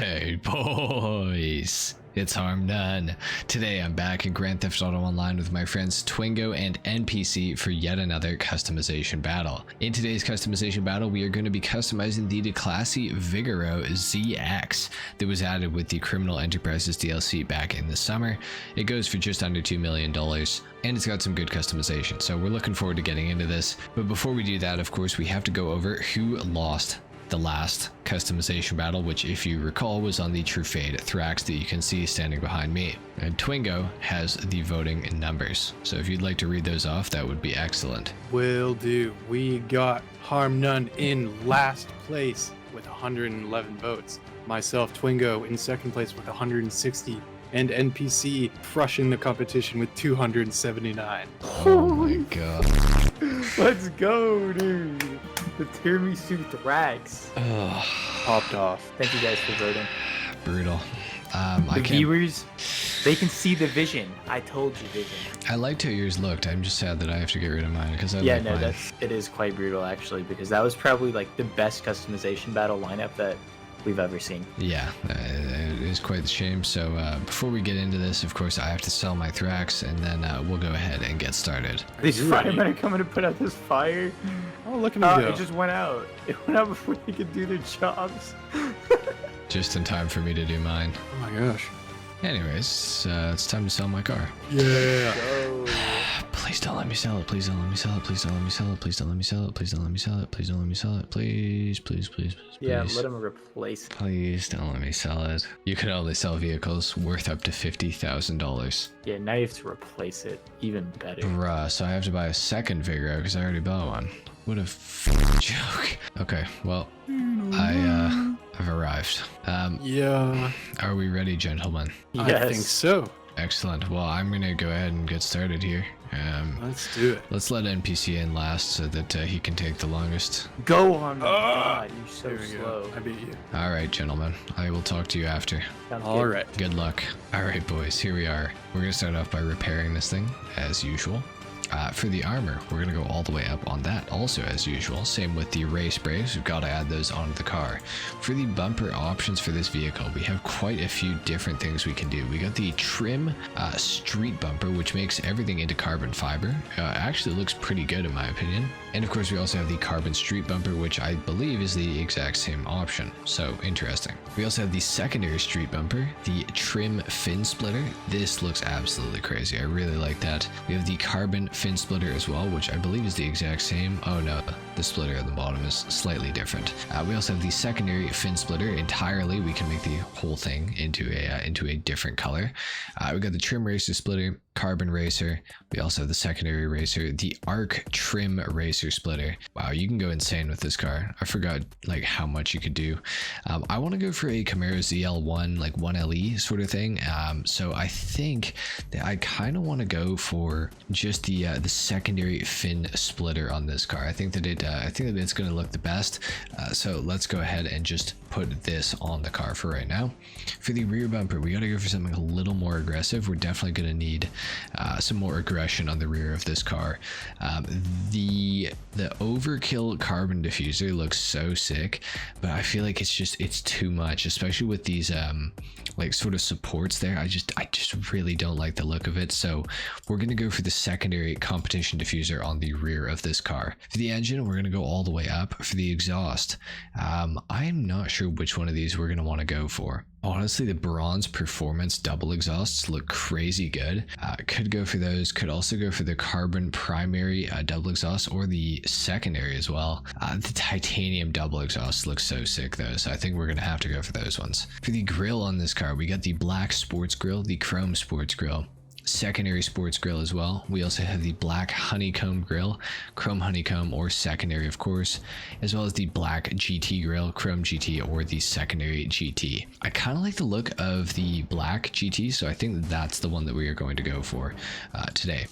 Hey boys, it's HarmNone. Today I'm back in Grand Theft Auto Online with my friends Twingo and NPC for yet another customization battle. In today's customization battle, we are going to be customizing the Declasse Vigero ZX that was added with the Criminal Enterprises DLC back in the summer. It goes for just under $2 million and it's got some good customization, so we're looking forward to getting into this. But before we do that, of course, we have to go over who lost the last customization battle, which if you recall was on the Truffade Thrax that you can see standing behind me. And Twingo has the voting numbers, so if you'd like to read those off, that would be excellent. Will do. We got HarmNone in last place with 111 votes. Myself, Twingo, in second place with 160. And NPC crushing the competition with 279. Oh my god. Let's go, dude. The Tiramisu Thrax. Popped off. Thank you guys for voting. Brutal. The viewers, they can see the vision. I told you vision. I liked how yours looked. I'm just sad that I have to get rid of mine because I like mine. It is quite brutal actually, because that was probably like the best customization battle lineup that we've ever seen. Yeah, it is quite the shame. So before we get into this, of course, I have to sell my Thrax, and then we'll go ahead and get started. These firemen are coming to put out this fire. Oh, look at me go. It just went out. It went out before they could do their jobs. Just in time for me to do mine. Oh my gosh. Anyways, it's time to sell my car. Yeah. Go. Please don't let me sell it. Please don't let me sell it. Please don't let me sell it. Please don't let me sell it. Please don't let me sell it. Please don't let me sell it. Please, please, please, please. Yeah, let him replace it. Please don't let me sell it. You can only sell vehicles worth up to $50,000. Yeah, now you have to replace it. Even better. Bruh, so I have to buy a second Vigero because I already bought one. What a joke. Okay, well, I've arrived. Yeah. Are we ready, gentlemen? Yes. I think so. Excellent. Well, I'm gonna go ahead and get started here. Let's do it. Let's let NPC in last so that he can take the longest. Go on. God, you're so There we slow. go. I beat you. All right, gentlemen. I will talk to you after. Sounds All good. right. Good luck. All right, boys. Here we are. We're gonna start off by repairing this thing as usual. For the armor, we're going to go all the way up on that also as usual. Same with the race brakes, we've got to add those onto the car. For the bumper options for this vehicle, we have quite a few different things we can do. We got the trim street bumper, which makes everything into carbon fiber. Actually looks pretty good in my opinion. And of course we also have the carbon street bumper, which I believe is the exact same option. So interesting. We also have the secondary street bumper, the trim fin splitter. This looks absolutely crazy. I really like that. We have the carbon fin splitter as well, which I believe is the exact same. Oh no, the splitter at the bottom is slightly different. We also have the secondary fin splitter entirely. We can make the whole thing into a different color. We got the trim racer splitter, carbon racer. We also have the secondary racer, the arc trim racer splitter. Wow, you can go insane with this car. I forgot like how much you could do. I want to go for a Camaro ZL1, like 1LE sort of thing. So I think that I kind of want to go for just the secondary fin splitter on this car. I think that it's going to look the best. So let's go ahead and just put this on the car for right now. For the rear bumper, we got to go for something a little more aggressive. We're definitely going to need some more aggression on the rear of this car. The overkill carbon diffuser looks so sick, but I feel like it's too much, especially with these like sort of supports there. I just really don't like the look of it. So we're going to go for the secondary competition diffuser on the rear of this car. For the engine, we're going to go all the way up. For the exhaust, I'm not sure which one of these we're going to want to go for. Honestly, the Bronze Performance double exhausts look crazy good. Could go for those. Could also go for the carbon primary double exhaust or the secondary as well. The titanium double exhaust looks so sick though, so I think we're gonna have to go for those ones. For the grille on this car, we got the black sports grille, the chrome sports grille, secondary sports grille as well. We also have the black honeycomb grille, chrome honeycomb or secondary of course, as well as the black GT grille, chrome GT or the secondary GT. I kind of like the look of the black GT, so I think that's the one that we are going to go for today.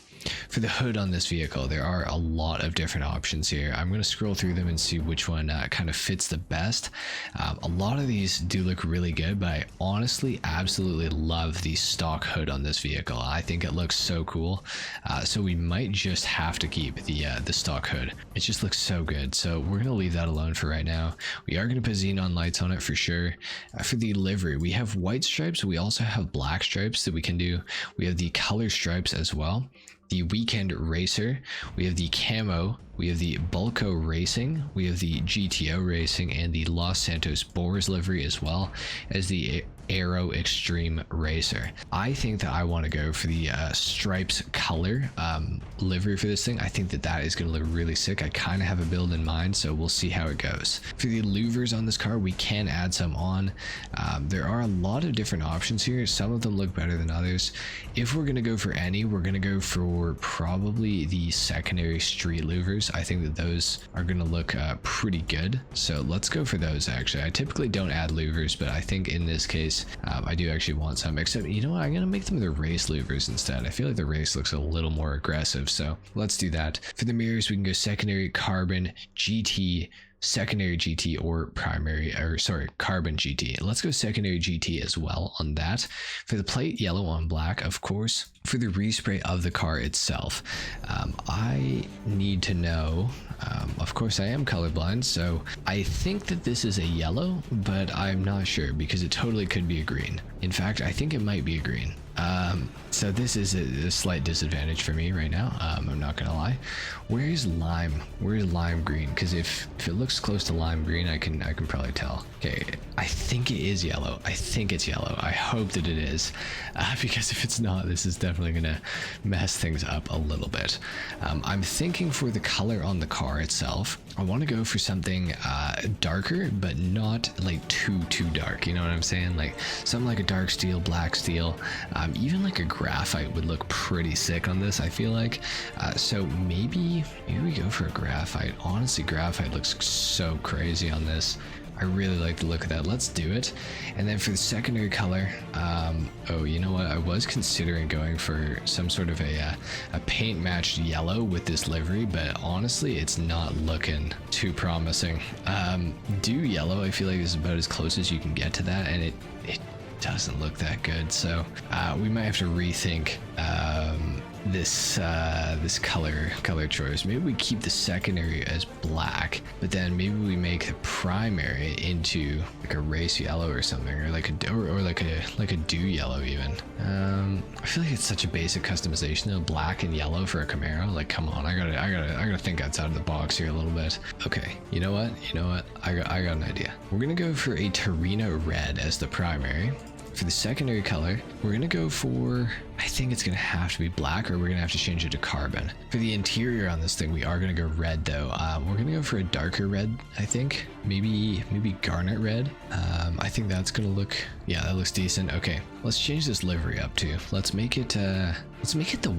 For the hood on this vehicle, there are a lot of different options here. I'm going to scroll through them and see which one kind of fits the best. A lot of these do look really good, but I honestly absolutely love the stock hood on this vehicle. I think it looks so cool. So we might just have to keep the stock hood. It just looks so good. So we're going to leave that alone for right now. We are going to put xenon lights on it for sure. For the livery, we have white stripes. We also have black stripes that we can do. We have the color stripes as well. The weekend racer, we have the camo, we have the Bulco Racing, we have the GTO Racing, and the Los Santos Boars livery, as well as the Aero Extreme Racer. I think that I want to go for the stripes color livery for this thing. I think that that is going to look really sick. I kind of have a build in mind, so we'll see how it goes. For the louvers on this car, we can add some on. There are a lot of different options here. Some of them look better than others. If we're going to go for any, we're going to go for probably the secondary street louvers. I think that those are going to look pretty good. So let's go for those actually. I typically don't add louvers, but I think in this case, I do actually want some, except you know what, I'm going to make them the race louvers instead. I feel like the race looks a little more aggressive, so let's do that. For the mirrors, we can go secondary carbon GT, secondary GT, or primary, or sorry, carbon GT. Let's go secondary GT as well on that. For the plate, yellow on black, of course. For the respray of the car itself, I need to know, of course I am colorblind, so I think that this is a yellow, but I'm not sure because it totally could be a green. In fact, I think it might be a green. So this is a slight disadvantage for me right now. I'm not gonna lie. Where's lime? Where's lime green? Because if it looks close to lime green, I can probably tell. Okay, I think it is yellow. I think it's yellow. I hope that it is, because if it's not, this is definitely gonna mess things up a little bit. I'm thinking for the color on the car itself, I want to go for something darker, but not like too dark. You know what I'm saying? Like something like a dark steel, black steel. Even like a graphite would look pretty sick on this, I feel like. So maybe we go for a graphite. Honestly, graphite looks so crazy on this. I really like the look of that. Let's do it. And then for the secondary color, oh, you know what? I was considering going for some sort of a paint matched yellow with this livery, but honestly, it's not looking too promising. Do yellow, I feel like is about as close as you can get to that, and it doesn't look that good. So we might have to rethink this color choice. Maybe we keep the secondary as black, but then maybe we make the primary into like a race yellow or something, or like a dew yellow even. I feel like it's such a basic customization though, black and yellow for a Camaro. Like, come on, I gotta think outside of the box here a little bit. Okay, you know what? I got an idea. We're gonna go for a Torino red as the primary. For the secondary color, we're gonna go for, I think it's gonna have to be black, or we're gonna have to change it to carbon. For the interior on this thing, we are gonna go red though. We're gonna go for a darker red, I think. Maybe garnet red. I think that's gonna look, yeah, that looks decent. Okay, let's change this livery up too. Let's make it the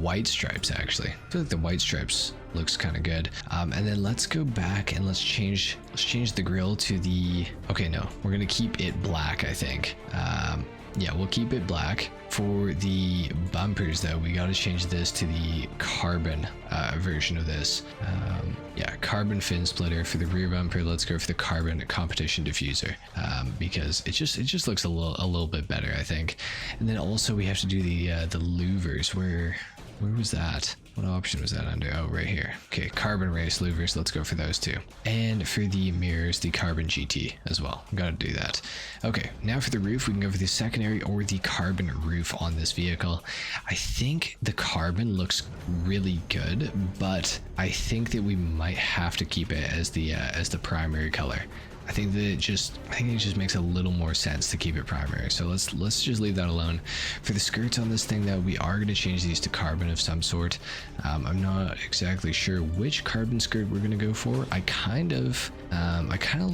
white stripes actually. I feel like the white stripes looks kind of good. And then let's go back and let's change the grille to the, okay, no, we're gonna keep it black, I think. Yeah, we'll keep it black. For the bumpers though, we got to change this to the carbon version of this. Yeah, carbon fin splitter. For the rear bumper, let's go for the carbon competition diffuser, because it just looks a little bit better, I think. And then also we have to do the louvers. Where was that? What option was that under? Oh, right here. Okay, carbon race louvers. Let's go for those two. And for the mirrors, the carbon GT as well. Gotta do that. Okay, now for the roof, we can go for the secondary or the carbon roof on this vehicle. I think the carbon looks really good, but I think that we might have to keep it as the primary color. I think it just makes a little more sense to keep it primary. So let's just leave that alone. For the skirts on this thing though, we are going to change these to carbon of some sort. I'm not exactly sure which carbon skirt we're going to go for. I kind of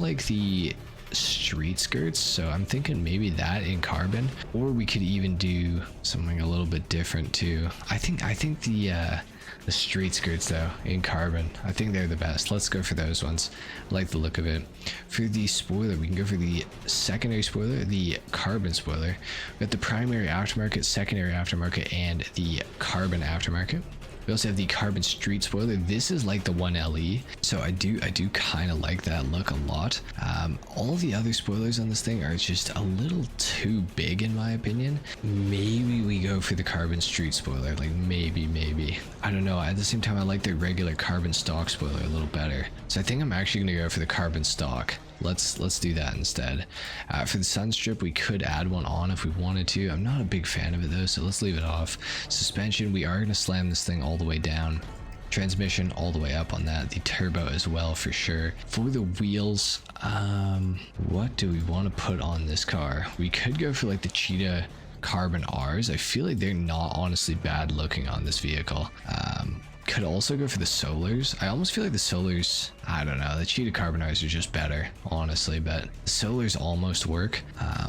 like the street skirts, so I'm thinking maybe that in carbon, or we could even do something a little bit different too. I think the street skirts though in carbon, I think they're the best. Let's go for those ones. I like the look of it. For the spoiler, we can go for the secondary spoiler, the carbon spoiler. We got the primary aftermarket, secondary aftermarket, and the carbon aftermarket. We also have the carbon street spoiler. This is like the 1LE, so I do kind of like that look a lot. All the other spoilers on this thing are just a little too big in my opinion. Maybe we go for the carbon street spoiler, like maybe. I don't know. At the same time, I like the regular carbon stock spoiler a little better. So I think I'm actually gonna go for the carbon stock. Let's do that instead. For the sun strip, we could add one on if we wanted to. I'm not a big fan of it though, so let's leave it off. Suspension, we are gonna slam this thing all the way down. Transmission all the way up on that. The turbo as well for sure. For the wheels, what do we want to put on this car? We could go for like the Cheetah Carbon R's. I feel like they're not honestly bad looking on this vehicle. Could also go for the Solars. I almost feel like the Solars, I don't know, the Cheetah Carbon R's are just better, honestly, but the Solars almost work.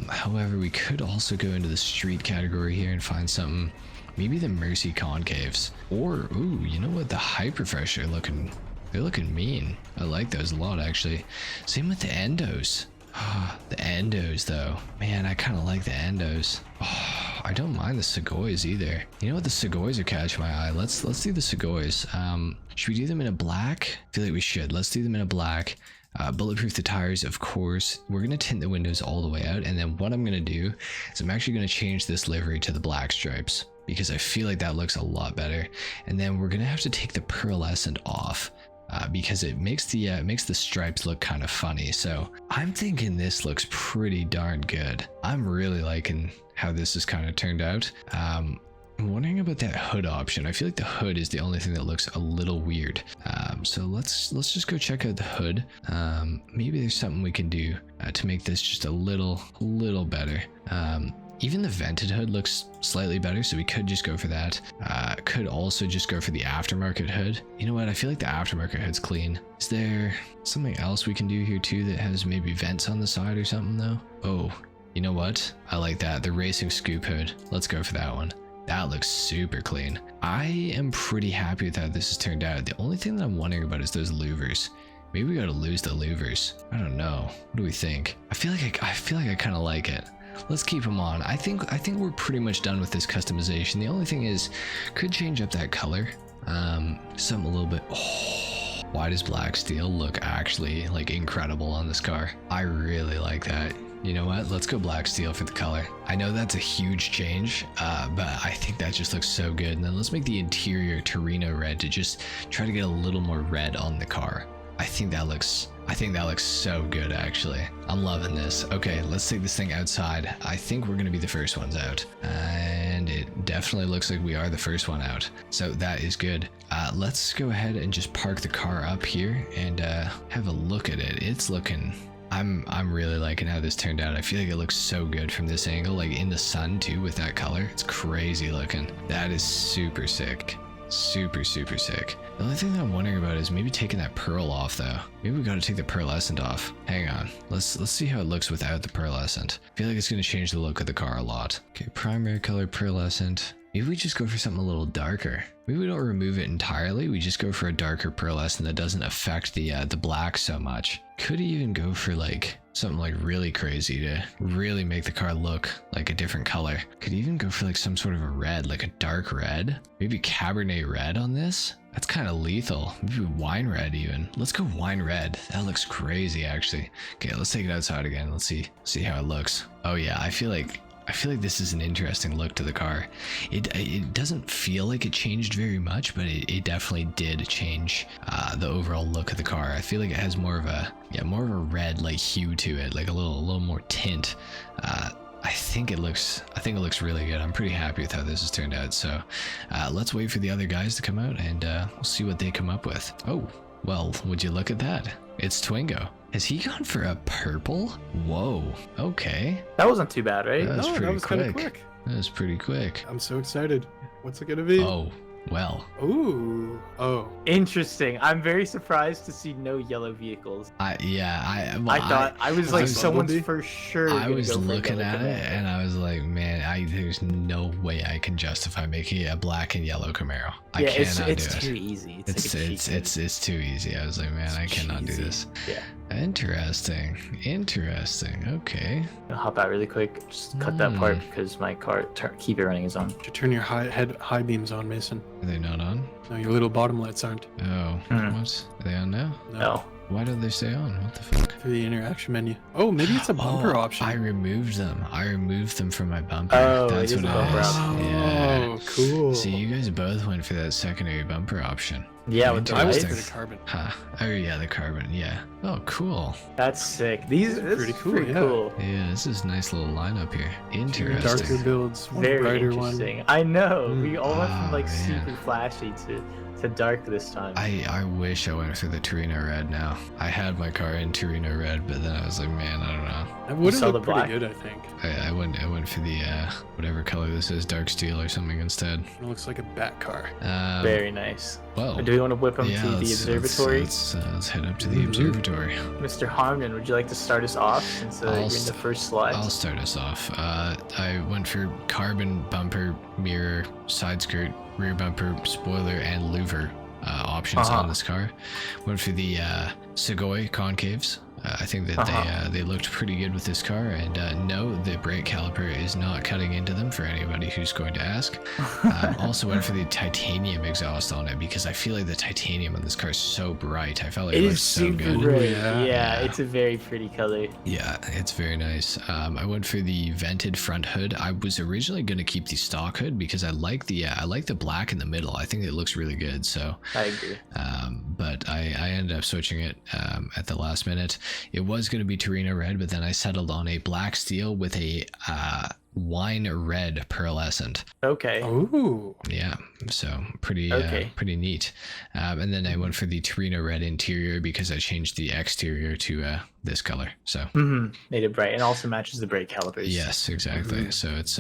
However, we could also go into the street category here and find something, maybe the Mercy Concaves. Or, ooh, you know what, the Hyperfresh are looking, they're looking mean. I like those a lot, actually. Same with the Endos. The Endos, though. Man, I kind of like the Endos. Oh, I don't mind the Segoys either. You know what? The Segoys are catching my eye. Let's do the Segoys. Should we do them in a black? I feel like we should. Let's do them in a black. Bulletproof the tires, of course. We're going to tint the windows all the way out. And then what I'm going to do is I'm actually going to change this livery to the black stripes, because I feel like that looks a lot better. And then we're going to have to take the pearlescent off. Because it makes the stripes look kind of funny. So I'm thinking this looks pretty darn good. I'm really liking how this has kind of turned out. I'm wondering about that hood option. I feel like the hood is the only thing that looks a little weird. So let's just go check out the hood. Maybe there's something we can do to make this just a little better. Even the vented hood looks slightly better, so we could just go for that. Could also just go for the aftermarket hood. You know what? I feel like the aftermarket hood's clean. Is there something else we can do here too that has maybe vents on the side or something though? Oh, you know what? I like that. The racing scoop hood. Let's go for that one. That looks super clean. I am pretty happy with how this has turned out. The only thing that I'm wondering about is those louvers. Maybe we gotta lose the louvers. I don't know. What do we think? I feel like I kind of like it. Let's keep them on. I think we're pretty much done with this customization. The only thing is, could change up that color. Something a little bit. Oh, why does black steel look actually like incredible on this car? I really like that. You know what? Let's go black steel for the color. I know that's a huge change, but I think that just looks so good. And then let's make the interior Torino red to just try to get a little more red on the car. I think that looks so good, actually. I'm loving this. Okay, let's take this thing outside. I think we're gonna be the first ones out. And it definitely looks like we are the first one out. So that is good. Let's go ahead and just park the car up here and have a look at it. It's looking... I'm really liking how this turned out. I feel like it looks so good from this angle, like in the sun too with that color. It's crazy looking. That is super sick. Super sick. The only thing that I'm wondering about is maybe taking that pearl off though. Maybe we gotta take the pearlescent off. Hang on. Let's see how it looks without the pearlescent. I feel like it's gonna change the look of the car a lot. Okay, primary color pearlescent. Maybe we just go for something a little darker. Maybe we don't remove it entirely. We just go for a darker pearlescent that doesn't affect the black so much. Could even go for like something like really crazy to really make the car look like a different color. Could even go for like some sort of a red, like a dark red. Maybe Cabernet red on this. That's kind of lethal. Maybe wine red even. Let's go wine red. That looks crazy actually. Okay, let's take it outside again. Let's see how it looks. Oh yeah, I feel like this is an interesting look to the car. It doesn't feel like it changed very much, but it definitely did change the overall look of the car. I feel like it has more of a red like hue to it, like a little more tint. I think it looks really good. I'm pretty happy with how this has turned out. So let's wait for the other guys to come out and we'll see what they come up with. Oh, well, would you look at that? It's Twingo. Has he gone for a purple? Whoa, okay. That wasn't too bad, right? No, that was kind of quick. That was pretty quick. I'm so excited. What's it gonna be? Oh, well. Ooh. Oh. Interesting. I'm very surprised to see no yellow vehicles. I was like, someone's for sure. I was looking at it and I was like, man, there's no way I can justify making a black and yellow Camaro. I cannot do it. It's too easy. It's too easy. I was like, man, I cannot do this. Yeah. Interesting. Interesting. Okay. I'll hop out really quick. Just cut that part because my car keep it running is on. To turn your high beams on, Mason. Are they not on? No, your little bottom lights aren't. Oh. What? Are they on now? No. Why don't they stay on? What the fuck? Through the interaction menu. Oh, maybe it's a bumper option. I removed them. I removed them from my bumper. Oh, That's it is what a it bumper is. option. Yeah. Oh, cool. See, you guys both went for that secondary bumper option. Yeah, with the I was lights. for the carbon. Huh. Oh, yeah, the carbon. Yeah. Oh, cool. That's sick. This is pretty cool, Pretty yeah. cool. Yeah, this is a nice little lineup here. Darker Interesting. builds, one Very brighter interesting. one. I know. We all went from like Oh, man. super flashy to dark this time. I wish I went for the Torino red now. I had my car in Torino red, but then I was like, man, I don't know. That would saw have the looked pretty black? good, I think. I went for the whatever color this is, dark steel or something instead. It looks like a bat car. Very nice. Well, Do we want to whip them yeah, to the let's- observatory? Let's head up to the observatory. Mr. HarmNone, would you like to start us off since you're in the first slide? I'll start us off. I went for carbon bumper, mirror, side skirt, rear bumper, spoiler, and louver options on this car. Went for the Segoy concaves. I think that they looked pretty good with this car, and no, the brake caliper is not cutting into them for anybody who's going to ask. Also went for the titanium exhaust on it because I feel like the titanium on this car is so bright. I felt like It it is looked so super good. bright. Yeah. Yeah, it's a very pretty color. Yeah, it's very nice. I went for the vented front hood. I was originally going to keep the stock hood because I like the black in the middle. I think it looks really good. So, I agree. but I ended up switching it at the last minute. It was going to be Torino red, but then I settled on a black steel with a wine red pearlescent. Okay. Ooh. Yeah, so pretty neat. And then I went for the Torino red interior because I changed the exterior to this color. So Made it bright and also matches the brake calipers. yes, exactly. So it's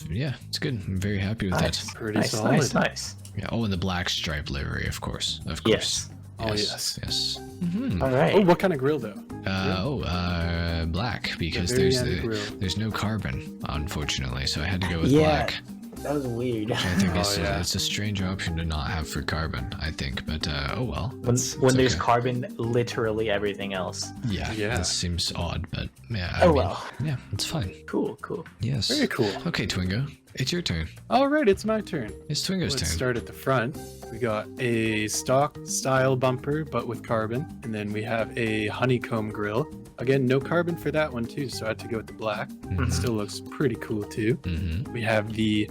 yeah, it's good. I'm very happy with that. Pretty Nice, solid. nice. Yeah. Oh, and the black stripe livery, of course. Yes. Oh, yes. Yes. All right. Oh, what kind of grill, though? Black because very there's end grill. there's no carbon, unfortunately. So I had to go with Yeah. black. That was weird. I think yeah. it's a strange option to not have for carbon, I think, but oh well. When there's okay. carbon, literally everything else. Yeah, Yeah. that seems odd, but yeah. I Oh mean, well. Yeah, it's fine. Cool. Yes. Very cool. Okay, Twingo, it's your turn. All right, it's my turn. It's Twingo's Let's turn. start at the front. We got a stock style bumper, but with carbon. And then we have a honeycomb grill. Again, no carbon for that one too, so I had to go with the black. It still looks pretty cool too. Mm-hmm. We have the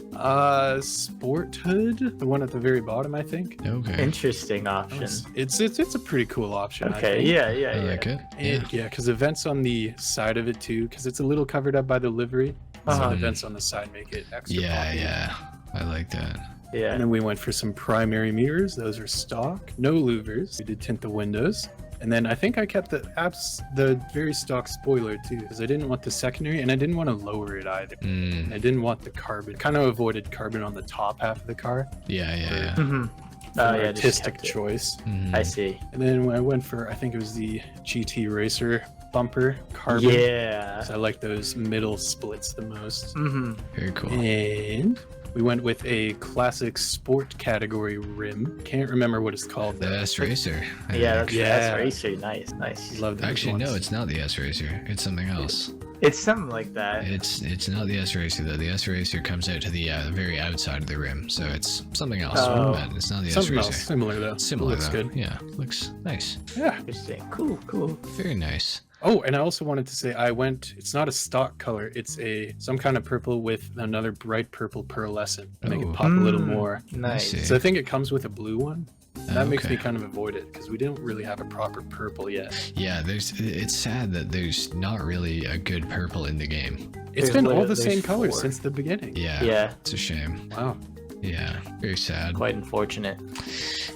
sport hood, the one at the very bottom, I think. Okay. Interesting option. It's a pretty cool option. I Okay. think. Yeah. I like it. And yeah, because the vents on the side of it too, because it's a little covered up by the livery. So the vents on the side make it extra. Yeah, poppy. yeah. I like that. Yeah. And then we went for some primary mirrors. Those are stock, no louvers. We did tint the windows. And then I think I kept the very stock spoiler too, because I didn't want the secondary and I didn't want to lower it either. Mm. I didn't want the carbon. Kind of avoided carbon on the top half of the car. Yeah. Mm-hmm. An Yeah. artistic choice. Mhm. I see. And then I went for, I think it was the GT Racer bumper carbon. Yeah. So I like those middle splits the most. Mm-hmm. Very cool. And we went with a classic sport category rim. Can't remember what it's called. The though. S Racer. I Yeah. think. Yeah. That's racer. Nice. Love those Actually, ones. no, it's not the S Racer. It's something else. It's something like that. It's not the S Racer though. The S Racer comes out to the very outside of the rim, so it's something else. Oh. But it's not the S Something Racer. else similar though. Similar Looks though. good. Yeah, looks nice. Yeah. Interesting. Cool. Very nice. Oh, and I also wanted to say it's not a stock color. It's some kind of purple with another bright purple pearlescent to make Oh. it pop a little more. Nice. see. So I think it comes with a blue one. That makes Okay. me kind of avoid it because we didn't really have a proper purple yet. Yeah, it's sad that there's not really a good purple in the game. It's There's been all the literally- same colors four. since the beginning. Yeah. Yeah. It's a shame. Wow. Yeah. Very sad. Quite unfortunate.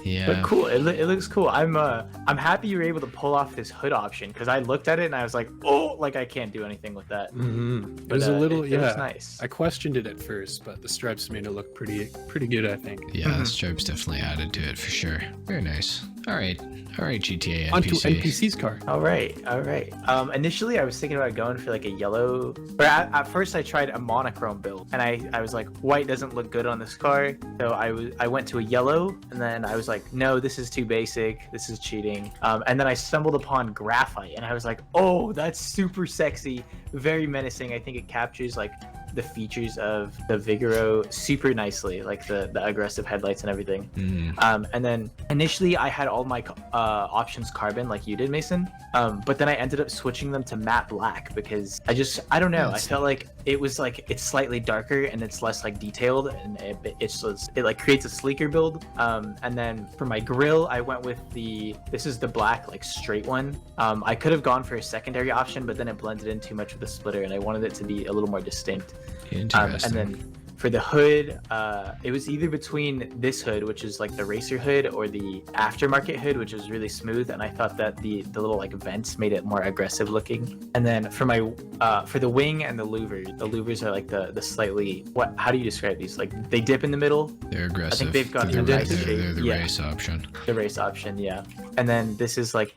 Yeah. But cool. It looks cool. I'm happy you were able to pull off this hood option because I looked at it and I was like, oh, like I can't do anything with that. Mm-hmm. It But, was a little, it was yeah. nice. I questioned it at first, but the stripes made it look pretty good, I think. Yeah, the stripes definitely added to it for sure. Very nice. All right, GTA Onto NPC. NPC's car. All right. Initially, I was thinking about going for like a yellow, or at first I tried a monochrome build, and I was like, white doesn't look good on this car, so I went to a yellow, and then I was like, no, this is too basic, this is cheating. And then I stumbled upon graphite, and I was like, oh, that's super sexy, very menacing. I think it captures like the features of the Vigero super nicely, like the aggressive headlights and everything. And then initially I had all my options carbon like you did, Mason, but then I ended up switching them to matte black because I don't know, I felt like it's slightly darker and it's less like detailed, and it like creates a sleeker build. And then for my grill I went with this is the black like straight one. I could have gone for a secondary option, but then it blended in too much with the splitter and I wanted it to be a little more distinct. Interesting. And then for the hood, it was either between this hood, which is like the racer hood, or the aftermarket hood, which was really smooth, and I thought that the little like vents made it more aggressive looking. And then for my for the wing and the louvers are like the slightly, how do you describe these? Like they dip in the middle. They're aggressive. I think they've got they're, a nice shape. they're the Yeah. race option. The race option, yeah. And then this is like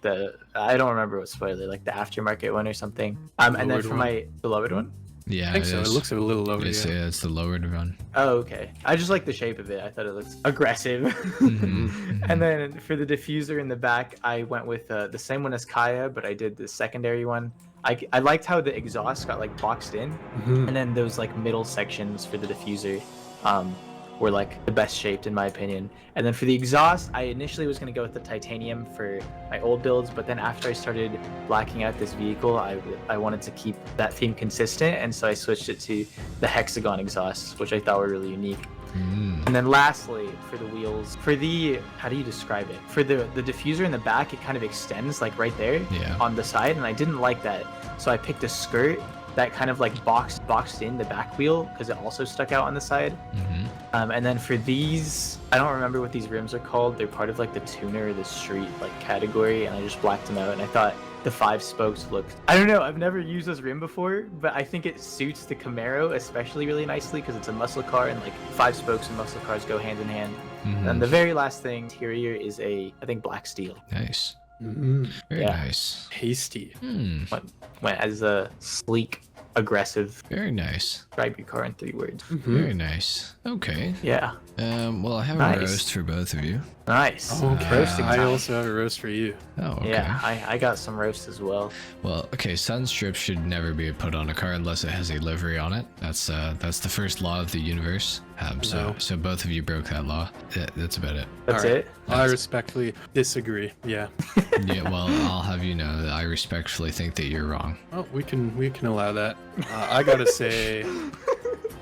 I don't remember what spoiler, like the aftermarket one or something. And then Lowered for one. my beloved one. Yeah, I think so. It is. looks a little lower. It's, Yeah. it's the lowered run. Oh, okay. I just like the shape of it. I thought it looked aggressive. And then for the diffuser in the back, I went with the same one as Kaya, but I did the secondary one. I liked how the exhaust got like boxed in, and then those like middle sections for the diffuser were like the best shaped in my opinion. And then for the exhaust, I initially was going to go with the titanium for my old builds, but then after I started blacking out this vehicle, I wanted to keep that theme consistent, and so I switched it to the hexagon exhausts, which I thought were really unique. And then lastly, for the wheels, for the, how do you describe it? For the diffuser in the back, it kind of extends like right there on the side, and I didn't like that. So I picked a skirt that kind of like boxed in the back wheel because it also stuck out on the side. And then for these, I don't remember what these rims are called. They're part of like the tuner or the street like category, and I just blacked them out, and I thought the 5 spokes looked, I don't know, I've never used this rim before, but I think it suits the Camaro especially really nicely because it's a muscle car, and like 5 spokes and muscle cars go hand in hand. And the very last thing, interior, is I think black steel. Nice. Mm-hmm. Very Yeah. nice. Tasty. Went as a sleek, aggressive, Very nice. describe your car in 3 words. Very nice. Okay. Yeah. Well, I have Nice. a roast for both of you. Nice. Okay. Roasting I time. also have a roast for you. Oh, okay. Yeah, I got some roast as well. Well, okay, sun strips should never be put on a car unless it has a livery on it. That's the first law of the universe. So both of you broke that law. That's about it. That's All right. it. I respectfully disagree. Yeah. Yeah, well, I'll have you know that I respectfully think that you're wrong. Well, we can allow that. I gotta say,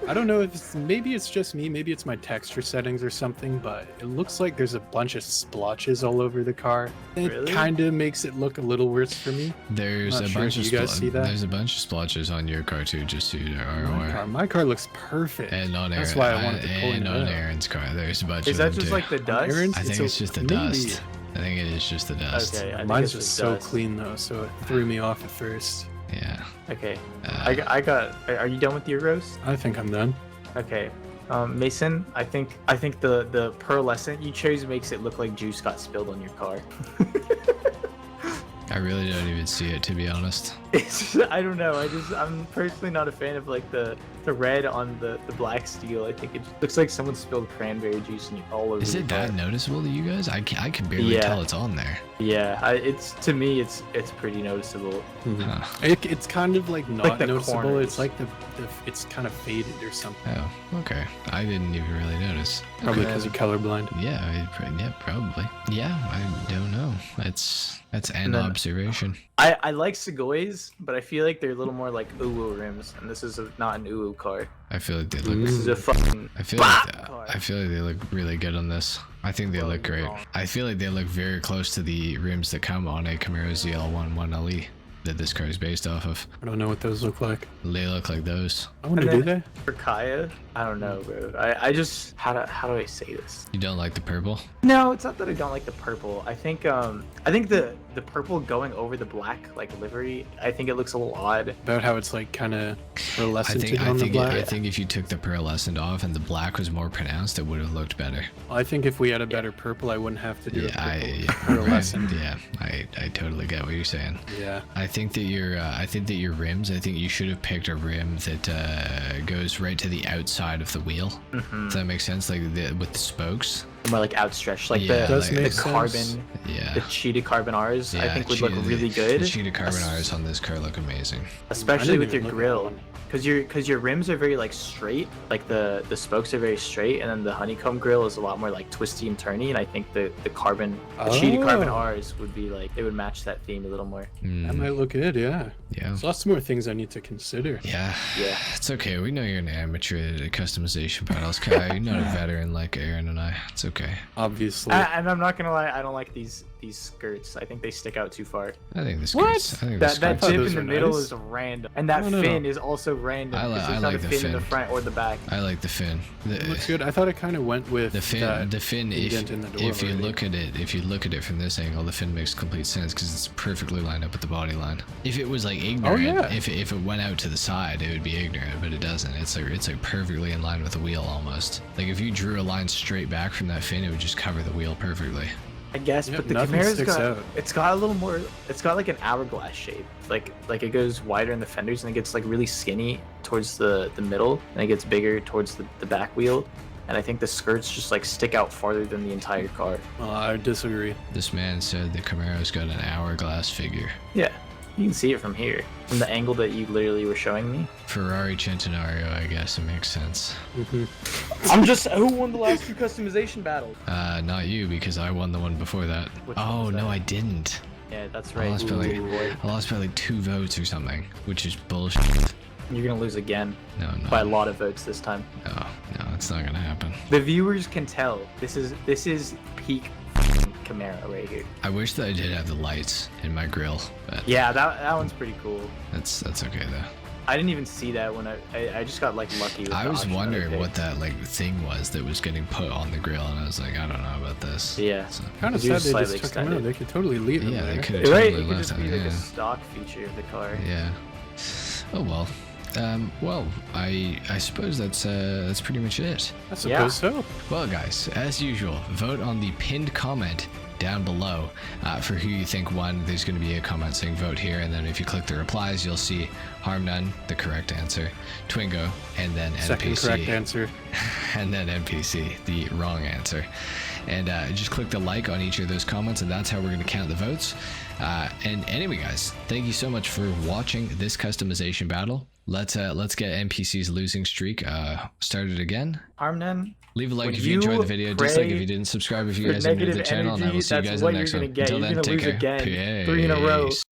I don't know if maybe it's just me, maybe it's my texture settings or something, but it looks like there's a bunch of splotches all over the car. It Really? kind of makes it look a little worse for me. There's Not a sure bunch if of you guys see that. There's a bunch of splotches on your car too, just so you are aware. My car looks perfect. And on That's Aaron, why I wanted to pull and it on out. Aaron's car, there's a bunch Is of that them just too. like the dust? Aaron's- I think it's just the maybe. dust. I think it is just the dust. Okay, I think Mine's it's just just so dust. clean though, so it threw me off at first. Yeah. Okay. Uh, I got. Are you done with your roast? I think I'm done. Okay. Mason, I think the pearlescent you chose makes it look like juice got spilled on your car. I really don't even see it, to be honest. I don't know. I'm personally not a fan of like the red on the black steel. I think it looks like someone spilled cranberry juice all over. Is your it car. that noticeable to you guys? I can barely Yeah. tell it's on there. Yeah, it's to me it's pretty noticeable. Huh. It's kind of like not Like the noticeable. corners. It's like the it's kind of faded or something. Oh, okay. I didn't even really notice. Probably Okay. because you're colorblind. Yeah, probably. Yeah, I don't know. That's an then- observation. I like Segoys, but I feel like they're a little more like uwu rims, and this is not an uwu car. I feel like they look. This is a fucking. I feel like car. I feel like they look really good on this. I think they Well, look you're great. wrong. I feel like they look very close to the rims that come on a Camaro ZL11 LE. that this car is based off of. I don't know what those look like. They look like those. I wonder, And do then- they? For Kaya, I don't know, bro. I just how do I say this? You don't like the purple? No, it's not that I don't like the purple. I think the purple going over the black like livery, I think it looks a little odd. About how it's like kind of pearlescent I on the black. think if you took the pearlescent off and the black was more pronounced, it would have looked better. I think if we had a better purple, I wouldn't have to do Yeah, a purple pearlescent. yeah, I totally get what you're saying. Yeah. I think that your rims. I think you should have picked a rim that goes right to the outside of the wheel. Does that make sense? Like with the spokes. More like outstretched, like Yeah, Does the make carbon, sense. Yeah. the cheated carbon Rs. I Yeah, think would look cheetah- really good, The cheetah carbon R's on this car look amazing. especially I with didn't your even look at that grill. one. Because your rims are very like straight, like the spokes are very straight, and then the honeycomb grill is a lot more like twisty and turny. And I think the cheated carbon Oh. R's would be like, they would match that theme a little more. That might look good, yeah. Yeah. There's lots more things I need to consider. Yeah. Yeah. It's okay. We know you're an amateur at customization battles, Kai. You're not a veteran like Aaron and I. It's okay. Obviously. And I'm not gonna lie, I don't like these skirts. I think they stick out too far. I think this What? skirts. I think That this dip those in the were middle nice. is random, and that No. fin is also random. I li- 'cause I there's not like a the fin in the fin. front or the back. I like the fin. It looks good. I thought it kind of went with The fin, that the fin. indent in the door If you already. look at it from this angle, the fin makes complete sense because it's perfectly lined up with the body line. If it was like ignorant, yeah. if it went out to the side, it would be ignorant, but it doesn't. It's like perfectly in line with the wheel almost. Like if you drew a line straight back from that fin, it would just cover the wheel perfectly. I guess, Yep, but the nothing Camara's sticks got out. it's got a little more. It's got like an hourglass shape. Like it goes wider in the fenders and it gets like really skinny towards the middle, and it gets bigger towards the back wheel. And I think the skirts just like stick out farther than the entire car. I disagree. This man said the Camaro's got an hourglass figure. Yeah, you can see it from here, from the angle that you literally were showing me. Ferrari Centenario, I guess it makes sense. I'm just who won the last two customization battles? Not you, because I won the one before that. Which one Oh was no, that? I didn't. Yeah, that's I right. lost by like, Ooh, boy. I lost by like 2 votes or something, which is bullshit. You're gonna lose again No, by a no, lot of votes this time. no, it's not gonna happen. The viewers can tell this is peak Camaro right here. I wish that I did have the lights in my grill, but Yeah, that one's pretty cool. that's okay though. I didn't even see that when I just got like lucky. With I the was option that I wondering picked. what that like thing was that was getting put on the grill, and I was like, I don't know about this. Yeah. So, Kind of Yours sad they slightly just took them out. extended. They could totally leave them yeah, there. they could have Right, totally it could left just that. be like Yeah. a stock feature of the car. Yeah. Oh well. Well, I suppose that's pretty much it. I suppose so. Well, guys, as usual, vote on the pinned comment down below for who you think won. There's going to be a comment saying vote here, and then if you click the replies, you'll see HarmNone, the correct answer, Twingo, and then Second NPC, correct answer. and then NPC, the wrong answer. And just click the like on each of those comments, and that's how we're going to count the votes. And anyway, guys, thank you so much for watching this customization battle. Let's get NPC's losing streak started again. HarmNone. Leave a like When if you enjoyed you the video, dislike if pray you didn't, subscribe if you for guys are new to the negative channel, and I will energy, see you that's guys in what the next you're one. gonna get. Until You're then, gonna take lose care. again. 3 in a row. Peace.